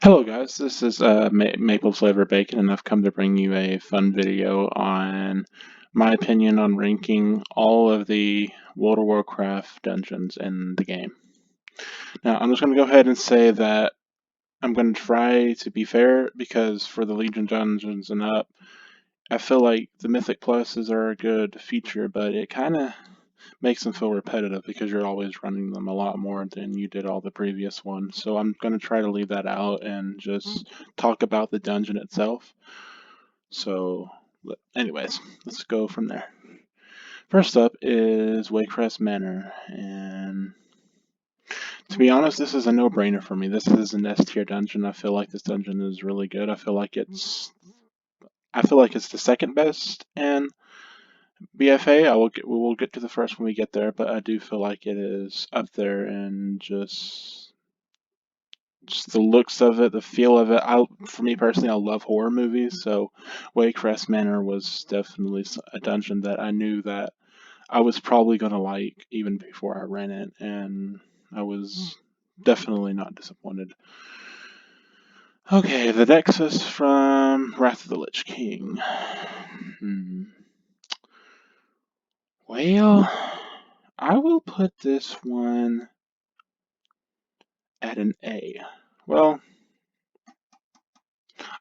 Hello guys, this is Maple Flavor Bacon, and I've come to bring you a fun video on my opinion on ranking all of the World of Warcraft dungeons in the game. Now, I'm just going to go ahead and say that I'm going to try to be fair, because for the Legion dungeons and up, I feel like the Mythic Pluses are a good feature, but it kind of makes them feel repetitive because you're always running them a lot more than you did all the previous ones. So I'm going to try to leave that out and just talk about the dungeon itself. So, anyways, let's go from there. First up is Waycrest Manor, and to be honest, this is a no-brainer for me. This is an S tier dungeon. I feel like this dungeon is really good. I feel like it's the second best in BFA. We will get to the first when we get there, but I do feel like it is up there, and just the looks of it, the feel of it. For me personally, I love horror movies, so Waycrest Manor was definitely a dungeon that I knew that I was probably gonna like even before I ran it, and I was definitely not disappointed. Okay, the Nexus from Wrath of the Lich King. Hmm. Well, I will put this one at an A. Well,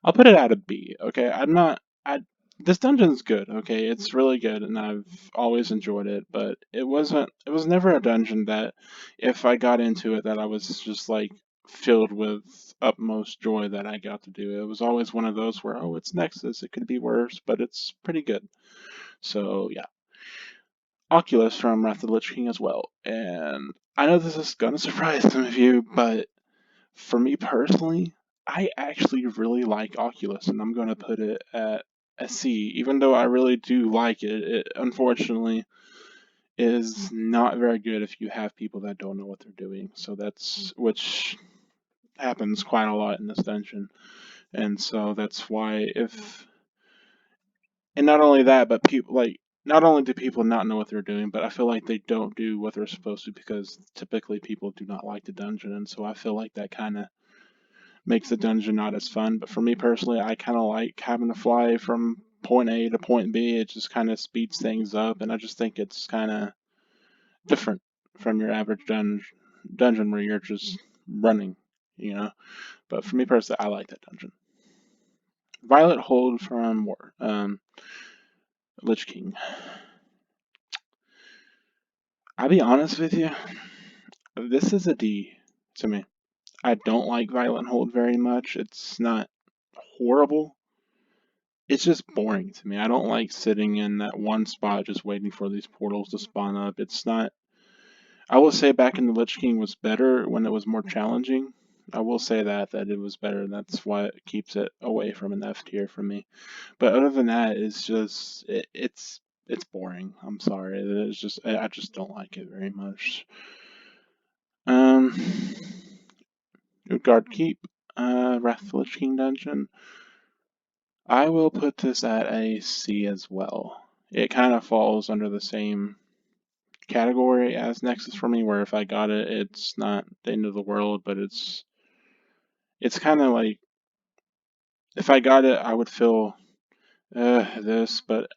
I'll put it at a B. Okay, I'm not. I This dungeon's good. Okay, it's really good, and I've always enjoyed it. But it wasn't. It was never a dungeon that, if I got into it, that I was just like filled with utmost joy that I got to do. It was always one of those where, oh, it's Nexus. It could be worse, but it's pretty good. So yeah, Oculus from Wrath of the Lich King as well. And I know this is gonna surprise some of you, but for me personally, I actually really like Oculus, and I'm going to put it at a C. Even though I really do like it, it unfortunately is not very good if you have people that don't know what they're doing. So that's which happens quite a lot in this dungeon, and so that's why if and not only that, but people like. Not only do people not know what they're doing, but I feel like they don't do what they're supposed to, because typically people do not like the dungeon, and so I feel like that kind of makes the dungeon not as fun. But for me personally, I kind of like having to fly from point A to point B. It just kind of speeds things up, and I just think it's kind of different from your average dungeon where you're just running, you know. But for me personally, I like that dungeon. Violet Hold from Lich King. I'll be honest with you, this is a D to me. I don't like Violent Hold very much. It's not horrible. It's just boring to me. I don't like sitting in that one spot just waiting for these portals to spawn up. It's not. I will say back in the Lich King was better when it was more challenging. I will say that it was better. And that's why it keeps it away from an F tier for me. But other than that, it's just it's boring. I'm sorry. It's just I just don't like it very much. Um, Utgard Keep, Wrath of the Lich King dungeon. I will put this at a C as well. It kind of falls under the same category as Nexus for me, where if I got it, it's not the end of the world, but it's kind of like if I got it, I would feel this, but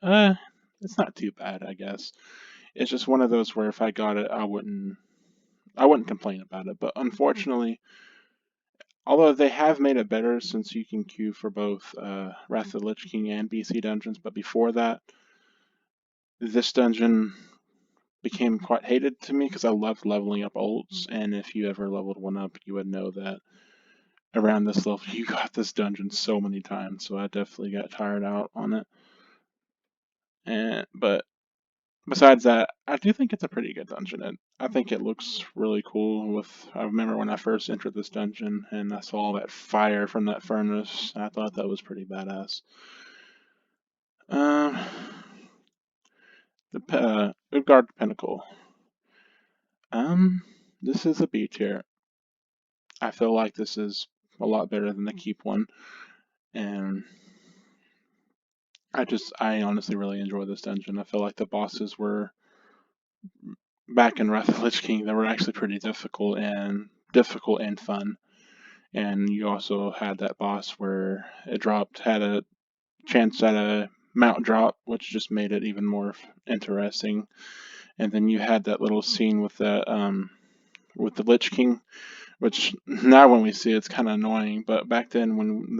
it's not too bad, I guess. It's just one of those where if I got it, I wouldn't complain about it. But unfortunately, although they have made it better since you can queue for both Wrath of the Lich King and BC dungeons, but before that, this dungeon became quite hated to me because I loved leveling up ults, and if you ever leveled one up, you would know that around this level you got this dungeon so many times, so I definitely got tired out on it. But besides that, I do think it's a pretty good dungeon. I think it looks really cool. I remember when I first entered this dungeon and I saw that fire from that furnace. I thought that was pretty badass. Um, the Utgard Pinnacle. Um, this is a B tier. I feel like this is a lot better than the Keep one, and I honestly really enjoy this dungeon. I feel like the bosses were back in Wrath of the Lich King. They were actually pretty difficult and fun. and you also had that boss where it dropped had a chance at a mount drop, which just made it even more interesting. And then you had that little scene with the Lich King, which now when we see it's kind of annoying. But back then, when when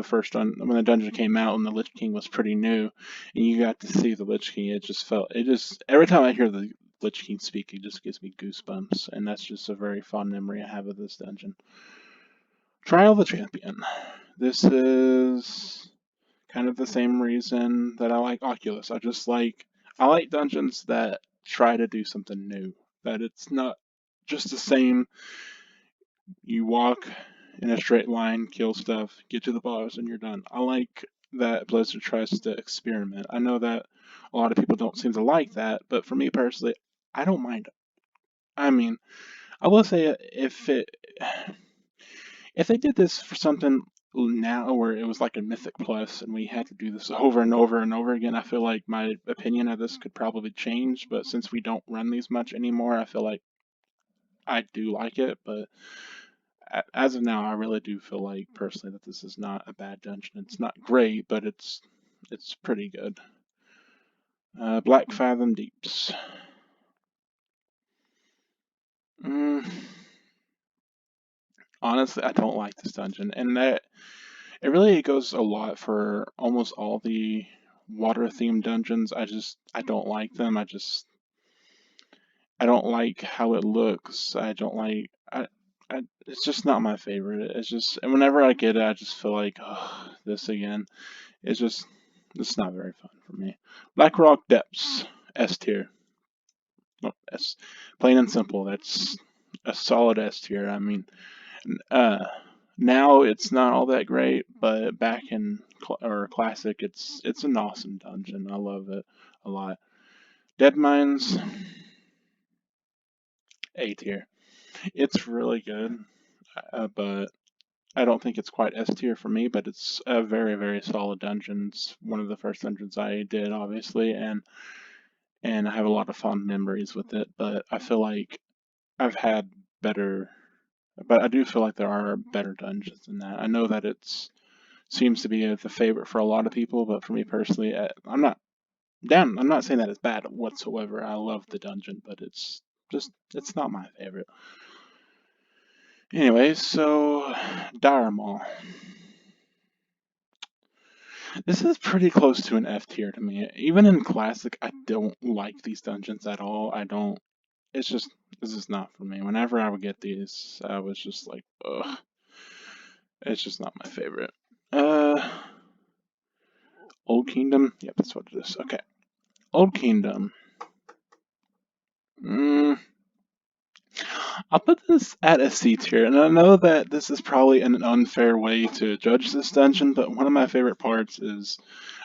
the dungeon came out and the Lich King was pretty new, and you got to see the Lich King, it just every time I hear the Lich King speak, it just gives me goosebumps, and that's just a very fond memory I have of this dungeon. Trial of the Champion. This is kind of the same reason that I like Oculus. I like dungeons that try to do something new. That it's not just the same. You walk in a straight line, kill stuff, get to the boss, and you're done. I like that Blizzard tries to experiment. I know that a lot of people don't seem to like that, but for me personally, I don't mind it. I mean, I will say if they did this for something now where it was like a Mythic Plus and we had to do this over and over and over again, I feel like my opinion of this could probably change. But since we don't run these much anymore, I feel like I do like it. But as of now, I really do feel like personally that this is not a bad dungeon. It's not great, but it's pretty good. Black Fathom Deeps. Mm, honestly, I don't like this dungeon, and that it really goes a lot for almost all the water themed dungeons. I don't like them. I don't like how it looks. It's just not my favorite. It's just and whenever I get it, I just feel like oh, this again. It's just it's not very fun for me. Black Rock Depths S tier. Oh, S plain and simple. That's a solid S tier. I mean, uh, now it's not all that great, but back in or classic, it's an awesome dungeon. I love it a lot. Dead Mines A tier. It's really good, but I don't think it's quite S tier for me. But it's a very solid dungeon. It's one of the first dungeons I did, obviously, and I have a lot of fond memories with it. But I feel like I've had better. But I do feel like there are better dungeons than that. I know that it's seems to be the favorite for a lot of people, but for me personally, I'm not saying that it's bad whatsoever. I love the dungeon, but it's not my favorite. Anyway, so Dire Maul. This is pretty close to an F tier to me. Even in classic, I don't like these dungeons at all. I don't. It's just this is not for me. Whenever I would get these, I was just like, ugh. It's just not my favorite. Uh, Old Kingdom. Yep, that's what it is. Okay, Old Kingdom. Mm, I'll put this at a C tier, and I know that this is probably an unfair way to judge this dungeon, but one of my favorite parts is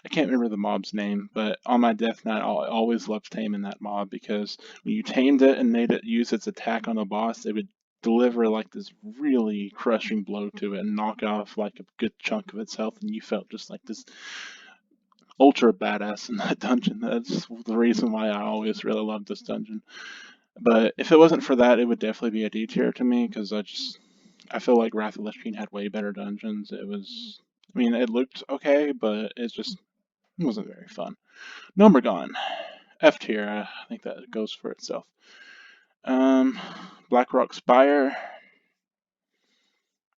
I can't remember the mob's name, but on my death knight, I always loved taming that mob because when you tamed it and made it use its attack on a boss, it would deliver like this really crushing blow to it and knock off like a good chunk of its health, and you felt just like this ultra badass in that dungeon. That's the reason why I always really loved this dungeon. But if it wasn't for that, it would definitely be a D tier to me because I feel like Wrath of Lich King had way better dungeons. I mean, it looked okay, but it wasn't very fun. Gone F tier. I think that goes for itself. Um, Blackrock Spire.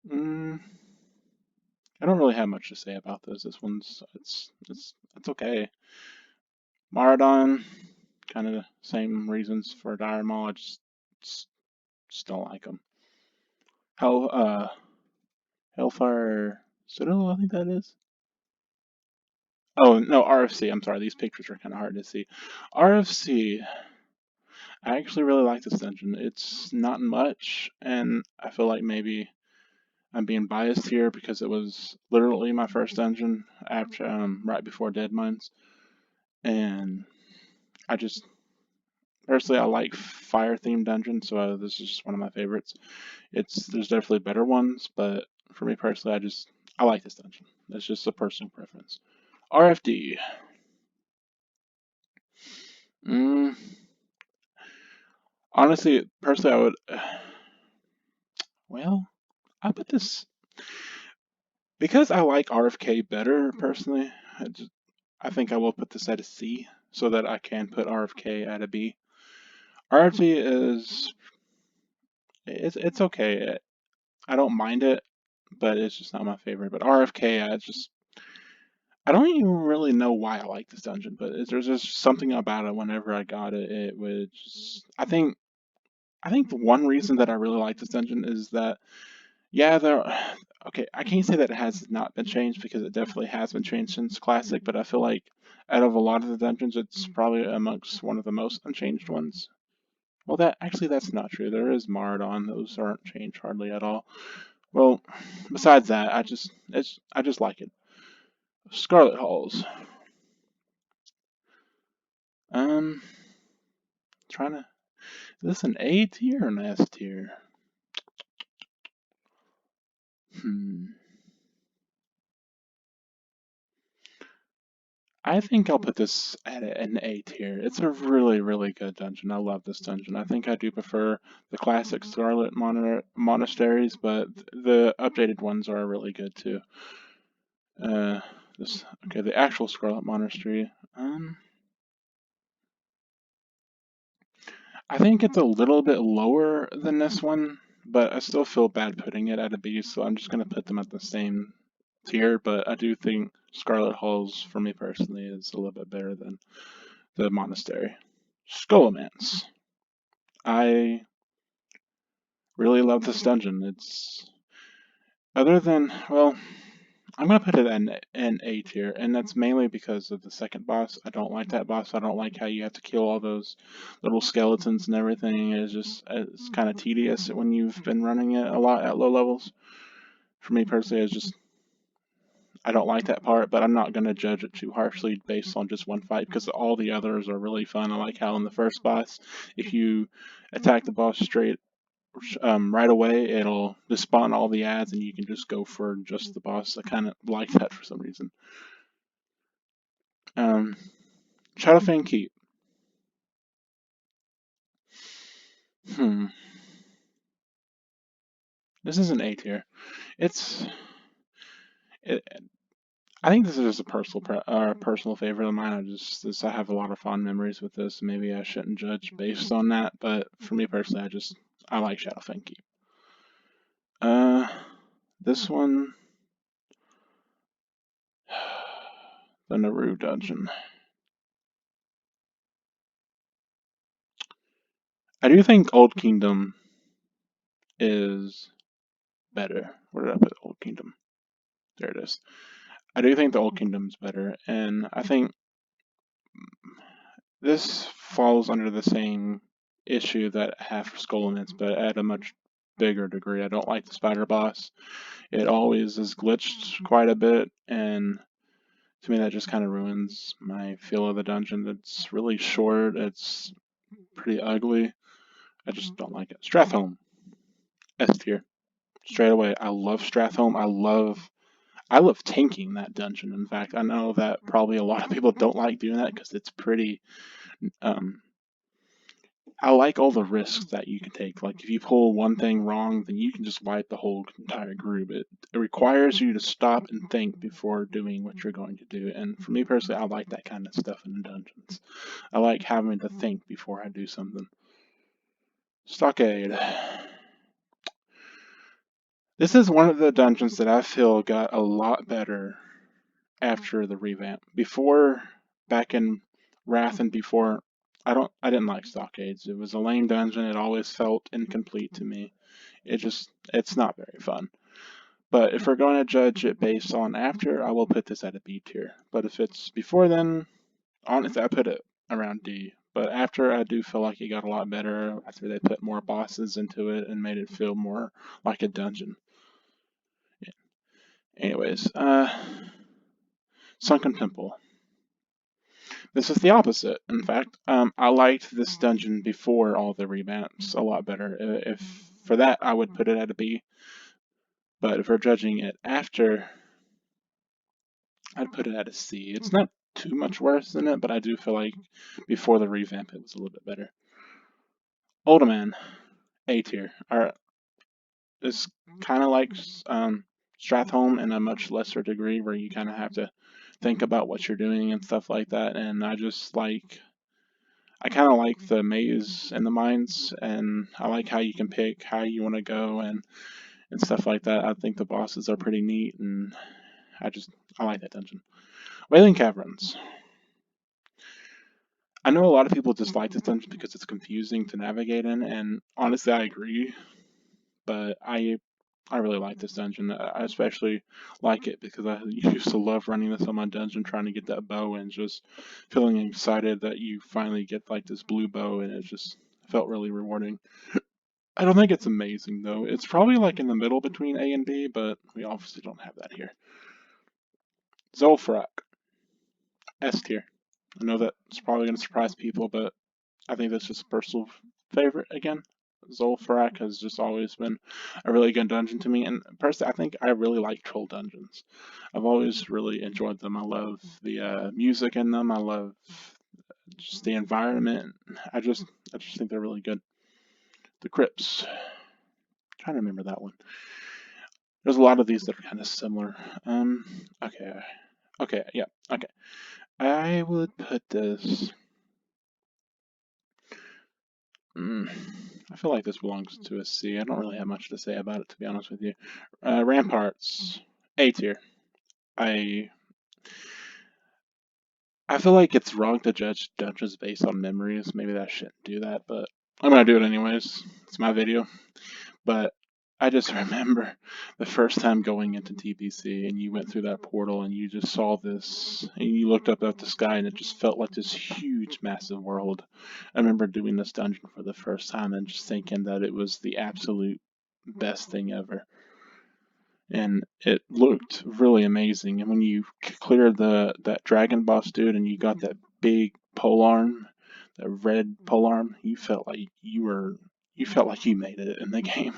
Mm, I don't really have much to say about this. This one's it's okay. Maradon, kind of the same reasons for Dire Maul. Just, just don't like them. Hell, Hellfire Citadel, I think that is. Oh no, RFC. I'm sorry, these pictures are kind of hard to see. RFC. I actually really like this dungeon. It's not much, and I feel like maybe I'm being biased here because it was literally my first dungeon after right before Dead Mines, and I just personally I like fire themed dungeons, so this is just one of my favorites. There's definitely better ones, but for me personally, I like this dungeon. That's just a personal preference. RFD. Mm, honestly, personally, I would. Well, I put this. Because I like RFK better personally, I think I will put this at a C so that I can put RFK at a B. RFT is it's okay. I don't mind it, but it's just not my favorite. But RFK, I don't even really know why I like this dungeon, but there's just something about it. Whenever I got it, it was just, I think the one reason that I really like this dungeon is that yeah, there. Okay, I can't say that it has not been changed because it definitely has been changed since Classic, but I feel like out of a lot of the dungeons, it's probably amongst one of the most unchanged ones. Well, that's not true. There is Maradon; those aren't changed hardly at all. Well, besides that, I just like it. Scarlet Halls. Um, trying to. Is this an A tier or an S tier? Hmm. I think I'll put this at an A tier. It's a really, really good dungeon. I love this dungeon. I think I do prefer the classic Scarlet monasteries, but the updated ones are really good too. Uh, the actual Scarlet Monastery. I think it's a little bit lower than this one, but I still feel bad putting it at a B, so I'm just gonna put them at the same tier. But I do think Scarlet Halls, for me personally, is a little bit better than the monastery. Scholomance. I really love this dungeon. It's other than well, I'm gonna put it in an A tier, and that's mainly because of the second boss. I don't like that boss. I don't like how you have to kill all those little skeletons and everything. It's kind of tedious when you've been running it a lot at low levels. For me personally, I don't like that part, but I'm not gonna judge it too harshly based on just one fight because all the others are really fun. I like how in the first boss, if you attack the boss straight right away, it'll just spawn all the ads and you can just go for just the boss. I kind of like that for some reason. Um, Shadowfang Keep. Hmm. This is an A tier. It's. It, I think this is just a personal favorite of mine. I have a lot of fond memories with this. Maybe I shouldn't judge based on that, but for me personally, I like Shadowfang Keep. Uh, this one, the Naru dungeon. I do think Old Kingdom is better. Where did I put Old Kingdom? There it is. I do think the Old Kingdom's better, and I think this falls under the same issue that I have for Skullman's, but at a much bigger degree. I don't like the spider boss. It always is glitched quite a bit, and to me that just kind of ruins my feel of the dungeon. It's really short. It's pretty ugly. I just don't like it. Stratholme, S tier, straight away. I love Stratholme. I love tanking that dungeon. In fact, I know that probably a lot of people don't like doing that because it's pretty. Um, I like all the risks that you can take. Like if you pull one thing wrong, then you can just wipe the whole entire group. It requires you to stop and think before doing what you're going to do. And for me personally, I like that kind of stuff in the dungeons. I like having to think before I do something. Stockade. This is one of the dungeons that I feel got a lot better after the revamp. Before, back in Wrath and before, I didn't like Stockades. It was a lame dungeon. It always felt incomplete to me. It's not very fun. But if we're going to judge it based on after, I will put this at a B tier. But if it's before then, honestly, I put it around D. But after, I do feel like it got a lot better after they put more bosses into it and made it feel more like a dungeon. Yeah. Anyways, Sunken Temple. This is the opposite. In fact, I liked this dungeon before all the revamps a lot better. If for that, I would put it at a B. But if we're judging it after, I'd put it at a C. It's not too much worse than it, but I do feel like before the revamp, it was a little bit better. Ultiman, A tier. It's kind of like Stratholme in a much lesser degree, where you kind of have to think about what you're doing and stuff like that. And I kind of like the maze and the mines, and I like how you can pick how you want to go and stuff like that. I think the bosses are pretty neat, and I just I like that dungeon. Wailing Caverns. I know a lot of people dislike this dungeon because it's confusing to navigate in, and honestly, I agree. But I really like this dungeon. I especially like it because I used to love running this on my dungeon, trying to get that bow and just feeling excited that you finally get like this blue bow, and it just felt really rewarding. I don't think it's amazing though. It's probably like in the middle between A and B, but we obviously don't have that here. Zolfrak, S tier. I know that's probably going to surprise people, but I think that's just a personal favorite again. Zolfrak has just always been a really good dungeon to me, and personally, I think I really like troll dungeons. I've always really enjoyed them. I love the music in them. I love just the environment. I just think they're really good. The crypts. Trying to remember that one. There's a lot of these that are kind of similar. Okay, okay, yeah, okay. I would put this. Mm, I feel like this belongs to a C. I don't really have much to say about it, to be honest with you. Ramparts, A tier. I I feel like it's wrong to judge dungeons based on memories. Maybe I shouldn't do that, but I'm gonna do it anyways. It's my video. But I just remember the first time going into TBC and you went through that portal and you just saw this and you looked up at the sky and it just felt like this huge, massive world. I remember doing this dungeon for the first time and just thinking that it was the absolute best thing ever. And it looked really amazing. And when you cleared that dragon boss dude and you got that big pole arm, that red pole arm, you felt like you made it in the game.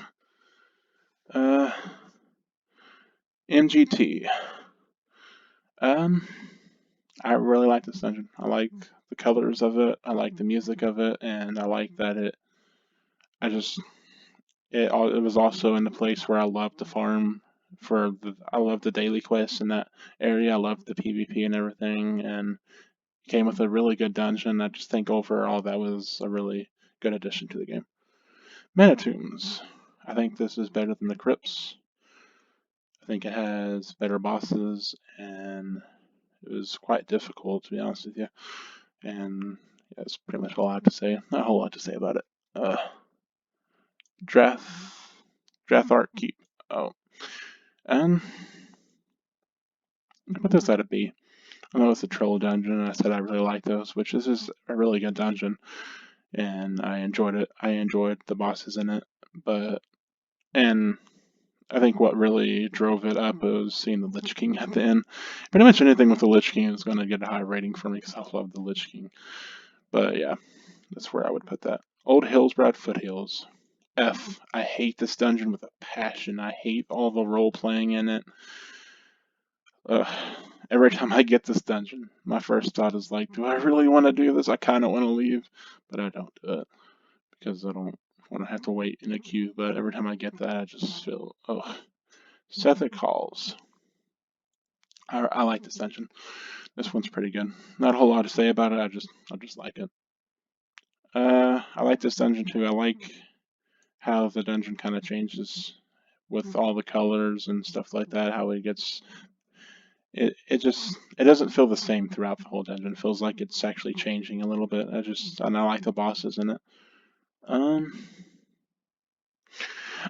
Uh, MGT. Um, I really like this dungeon. I like the colors of it. I like the music of it, and I like that it. I just it was also in the place where I love to farm I love the daily quests in that area. I love the PvP and everything, and came with a really good dungeon. I just think overall that was a really good addition to the game. Manitombs. I think this is better than the Crypts. I think it has better bosses, and it was quite difficult, to be honest with you. And yeah, that's pretty much all I have to say. Not a whole lot to say about it. Drath, Drathart Keep. Oh, and I put this at a B. I know it's a troll dungeon, and I said I really like those, which this is a really good dungeon, and I enjoyed it. I enjoyed the bosses in it, and I think what really drove it up was seeing the Lich King at the end. Pretty much anything with the Lich King is going to get a high rating for me because I love the Lich King. But yeah, that's where I would put that. Old Hillsbrad Foothills. F. I hate this dungeon with a passion. I hate all the role playing in it. Ugh. Every time I get this dungeon, my first thought is like, do I really want to do this? I kind of want to leave, but I don't do it because I don't want to have to wait in a queue. But every time I get that, I just feel, ugh. Sethik Halls. I like this dungeon. This one's pretty good. Not a whole lot to say about it. I just like it. I like this dungeon too. I like how the dungeon kind of changes with all the colors and stuff like that. How it gets it doesn't feel the same throughout the whole dungeon. It feels like it's actually changing a little bit. And I like the bosses in it. Um,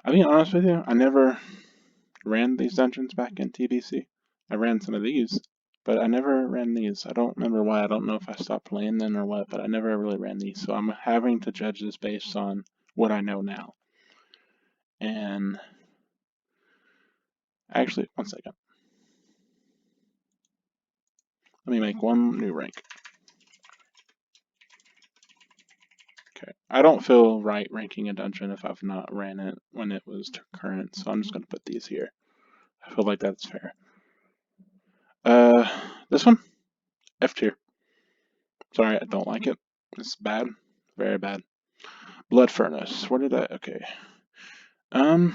I'll be honest with you. I never ran these dungeons back in TBC. I ran some of these, but I never ran these. I don't remember why. I don't know if I stopped playing them or what, but I never really ran these. So I'm having to judge this based on what I know now. And actually, one second. Let me make one new rank. Okay. I don't feel right ranking a dungeon if I've not ran it when it was current, so I'm just going to put these here. I feel like that's fair. This one? F tier. Sorry, I don't like it. It's bad. Very bad. Blood Furnace. Where did I... Okay. Um...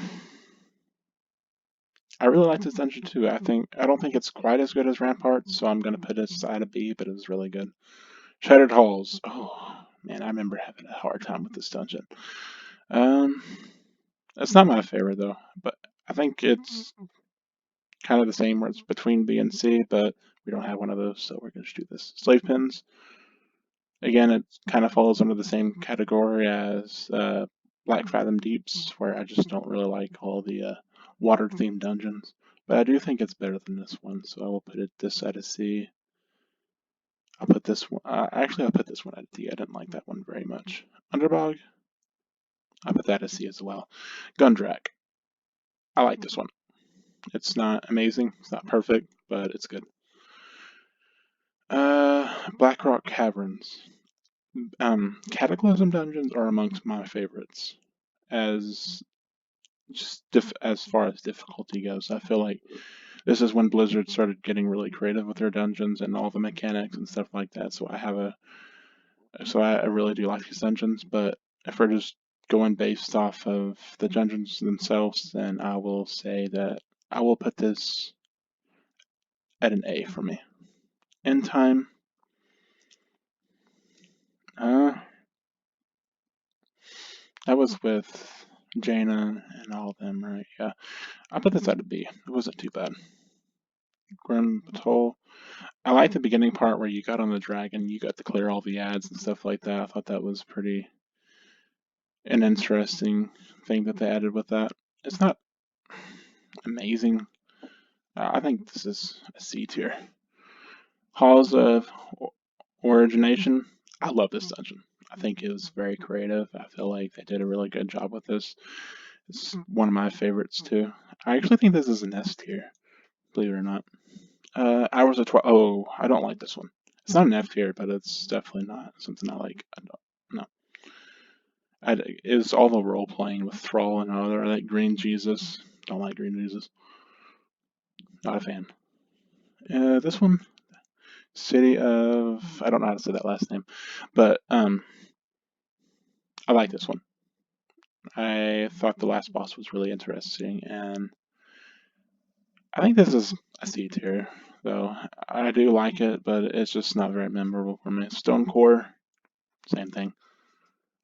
I really like this dungeon too. I don't think it's quite as good as Rampart, so I'm gonna put it aside a B, but it was really good. Shattered Halls. Oh man, I remember having a hard time with this dungeon. Um, it's not my favorite though, but I think it's kind of the same where it's between B and C, but we don't have one of those, so we're gonna just do this. Slave pins. Again, it kind of falls under the same category as Black Fathom Deeps, where I just don't really like all the water-themed dungeons. But I do think it's better than this one, so I will put it this at a C. I'll put this one. Actually, I'll put this one at a D. I didn't like that one very much. Underbog. I'll put that at a C as well. Gundrak. I like this one. It's not amazing. It's not perfect, but it's good. Blackrock Caverns. Cataclysm dungeons are amongst my favorites. As as far as difficulty goes, I feel like this is when Blizzard started getting really creative with their dungeons and all the mechanics and stuff like that. So I really do like these dungeons. But if we're just going based off of the dungeons themselves, then I will say that I will put this at an A for me. End time. Uh, that was with Jaina and all of them, right? Yeah. I put this at a B. It wasn't too bad. Grim Patrol. I like the beginning part where you got on the dragon, you got to clear all the ads and stuff like that. I thought that was pretty an interesting thing that they added with that. It's not amazing. I think this is a C tier. Halls of Origination. I love this dungeon. I think it was very creative. I feel like they did a really good job with this. It's one of my favorites too. I actually think this is an S tier, believe it or not. Hours of 12. Oh, I don't like this one. It's not an F tier, but it's definitely not something I like. I don't. No. It was all the role playing with Thrall and other. I like Green Jesus. Don't like Green Jesus. Not a fan. This one, City of. I don't know how to say that last name, but I like this one. I thought the last boss was really interesting, and I think this is a C tier, though. I do like it, but it's just not very memorable for me. Stone Core, same thing.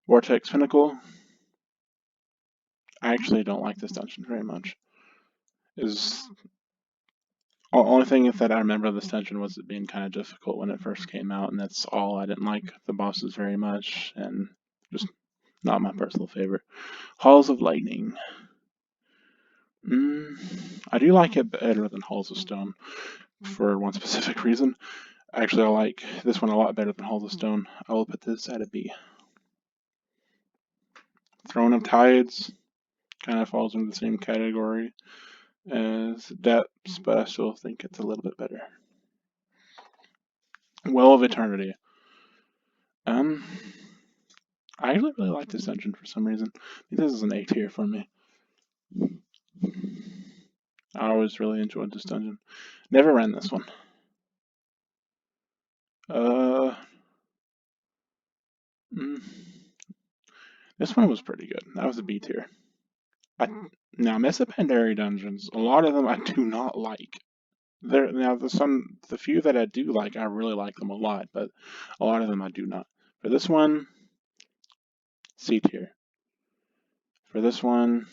Vortex Pinnacle, I actually don't like this dungeon very much. Is only thing that I remember of this dungeon was it being kind of difficult when it first came out, and that's all. I didn't like the bosses very much, and just not my personal favorite. Halls of Lightning. I do like it better than Halls of Stone for one specific reason. Actually, I like this one a lot better than Halls of Stone. I will put this at a B. Throne of Tides kind of falls into the same category as Depths, but I still think it's a little bit better. Well of Eternity. Um, I actually really like this dungeon for some reason. I think this is an A tier for me. I always really enjoyed this dungeon. Never ran this one. Uh, mm, this one was pretty good. That was a B tier. Now, Mesopendary dungeons, a lot of them I do not like. Now the few that I do like, I really like them a lot, but a lot of them I do not. For this one, C tier. For this one,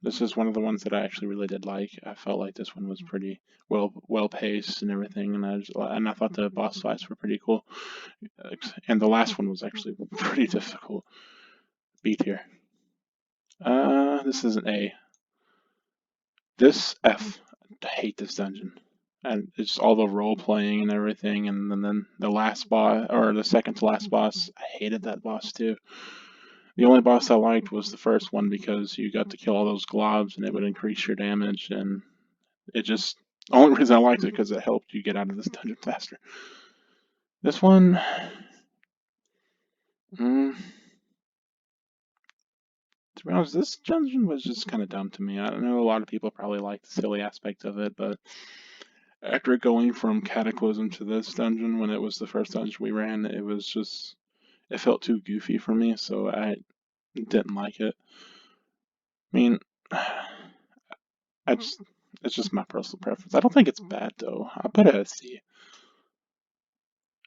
this is one of the ones that I actually really did like. I felt like this one was pretty well paced and everything, and I thought the boss fights were pretty cool. And the last one was actually pretty difficult. B tier. This is an A. This F. I hate this dungeon. And it's all the role playing and everything, and then the last boss, or the second to last boss, I hated that boss too. The only boss I liked was the first one because you got to kill all those globs and it would increase your damage, and it just, the only reason I liked it because it helped you get out of this dungeon faster. This one, mm, to be honest, this dungeon was just kind of dumb to me. I know a lot of people probably like the silly aspect of it, but after going from Cataclysm to this dungeon, when it was the first dungeon we ran, it felt too goofy for me, so I didn't like it. I mean, I just, It's just my personal preference. I don't think it's bad though. I'll put it as C.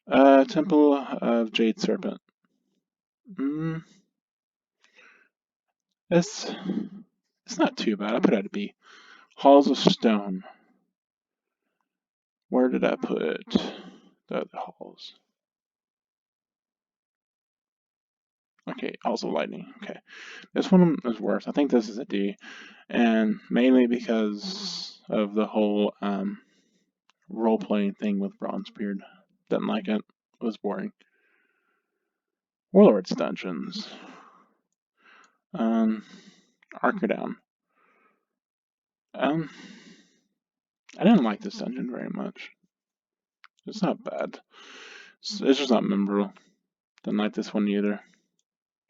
Temple of Jade Serpent. Mm, it's it's not too bad. I put it at a B. Halls of Stone. Where did I put the other halls? Okay, Halls of Lightning. Okay, this one is worse. I think this is a D, and mainly because of the whole role-playing thing with Bronzebeard. Didn't like it. It was boring. Warlord's Dungeons. Um, Arcadown. Um, I didn't like this dungeon very much. It's not bad. It's just not memorable. Didn't like this one either.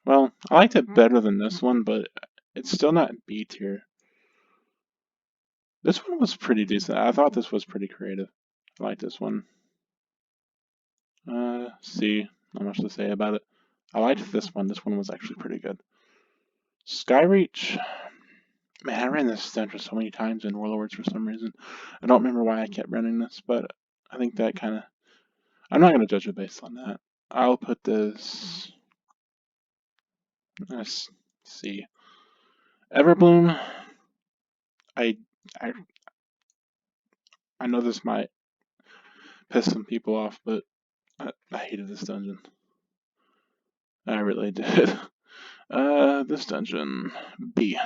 Well, I liked it better than this one, but it's still not B tier. This one was pretty decent. I thought this was pretty creative. I like this one. C. Not much to say about it. I liked this one. This one was actually pretty good. Skyreach. Man, I ran this dungeon so many times in Warlords for some reason. I don't remember why I kept running this, but I think that kind of... I'm not going to judge it based on that. I'll put this... Let's see. Everbloom. I, I I know this might piss some people off, but I hated this dungeon. I really did. This dungeon, B.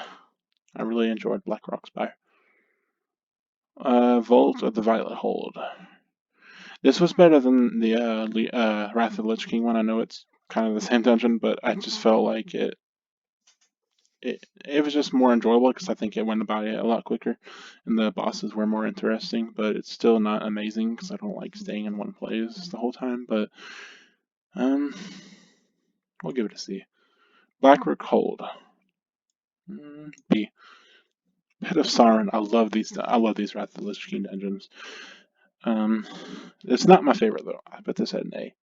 I really enjoyed Black Rock Spire. Vault of the Violet Hold. This was better than the Wrath of the Lich King one. I know it's kind of the same dungeon, but I just felt like it was just more enjoyable because I think it went by a lot quicker, and the bosses were more interesting. But it's still not amazing because I don't like staying in one place the whole time. But we'll give it a C. Blackrock Hold. B. Pit of Sauron. I love these. I love these Wrath of the Lich King dungeons. It's not my favorite though. I put this at an A.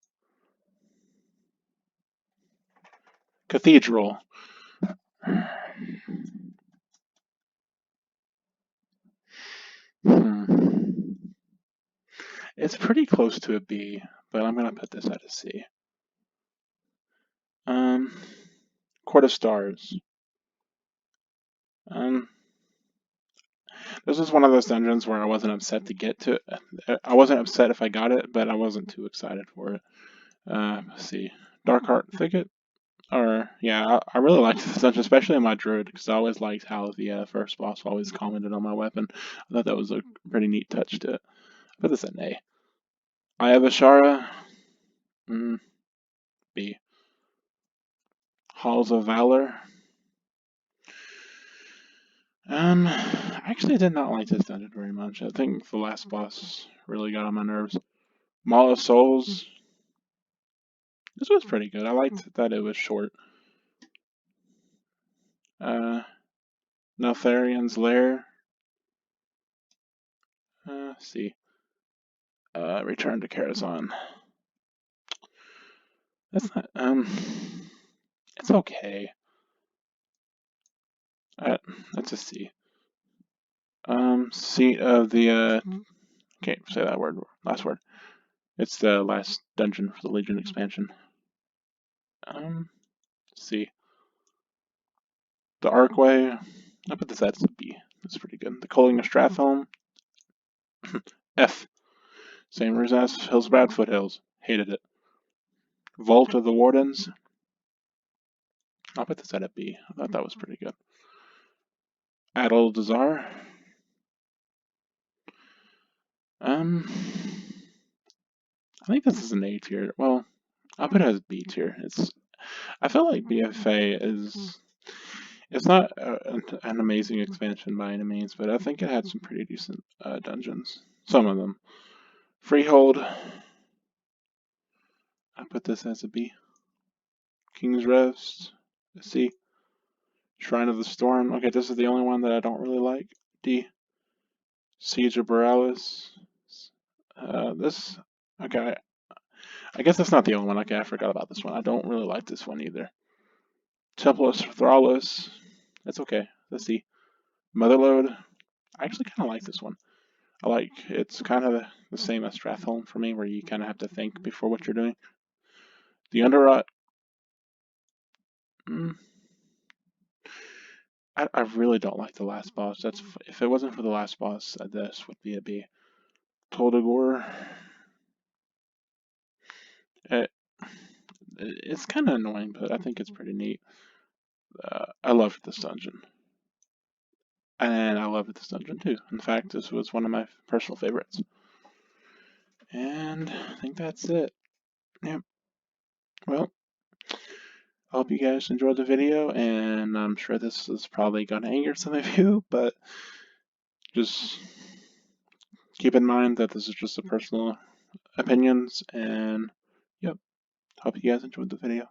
Cathedral. Hmm. It's pretty close to a B, but I'm gonna put this at a C. Um, Court of Stars. Um, this was one of those dungeons where I wasn't upset to get to it. I wasn't upset if I got it, but I wasn't too excited for it. Let's see. Dark Heart Thicket. Or, yeah, I really liked this dungeon, especially in my druid, because I always liked how the first boss always commented on my weapon. I thought that was a pretty neat touch to it. I put this at an A. Eye of Ashara. B. Halls of Valor. I actually did not like this dungeon very much. I think the last boss really got on my nerves. Maul of Souls. This was pretty good. I liked that it was short. Neltharion's Lair. Let's see. Return to Karazhan. That's not, it's okay. That's a C. Seat of the, can't say that word, last word. It's the last dungeon for the Legion expansion. C. The Archway. I put this as a B. That's pretty good. The Culling of Stratholme. F. Same reason as Hillsbrad Foothills. Hated it. Vault of the Wardens. I'll put this at a B. I thought that was pretty good. Adel Dazar. I think this is an A tier. Well, I'll put it as B tier. I feel like BFA is... It's not an amazing expansion by any means, but I think it had some pretty decent dungeons. Some of them. Freehold. I put this as a B. King's Rest. A C. Shrine of the Storm. Okay, this is the only one that I don't really like. D. Siege of Borealis. This. Okay, I guess that's not the only one. Okay, I forgot about this one. I don't really like this one either. Temple of Thrallus. That's okay. Let's see. Motherlode. I actually kind of like this one. I like it's kind of the same as Stratholme for me, where you kind of have to think before what you're doing. The Underrot, mm, I really don't like the last boss. That's if it wasn't for the last boss, this would be a B. Toldagor, it, it's kind of annoying, but I think it's pretty neat. I loved this dungeon, and I loved this dungeon too. In fact, this was one of my personal favorites. And I think that's it. Yeah. Well, I hope you guys enjoyed the video, and I'm sure this is probably going to anger some of you, but just keep in mind that this is just a personal opinions, and yep, hope you guys enjoyed the video.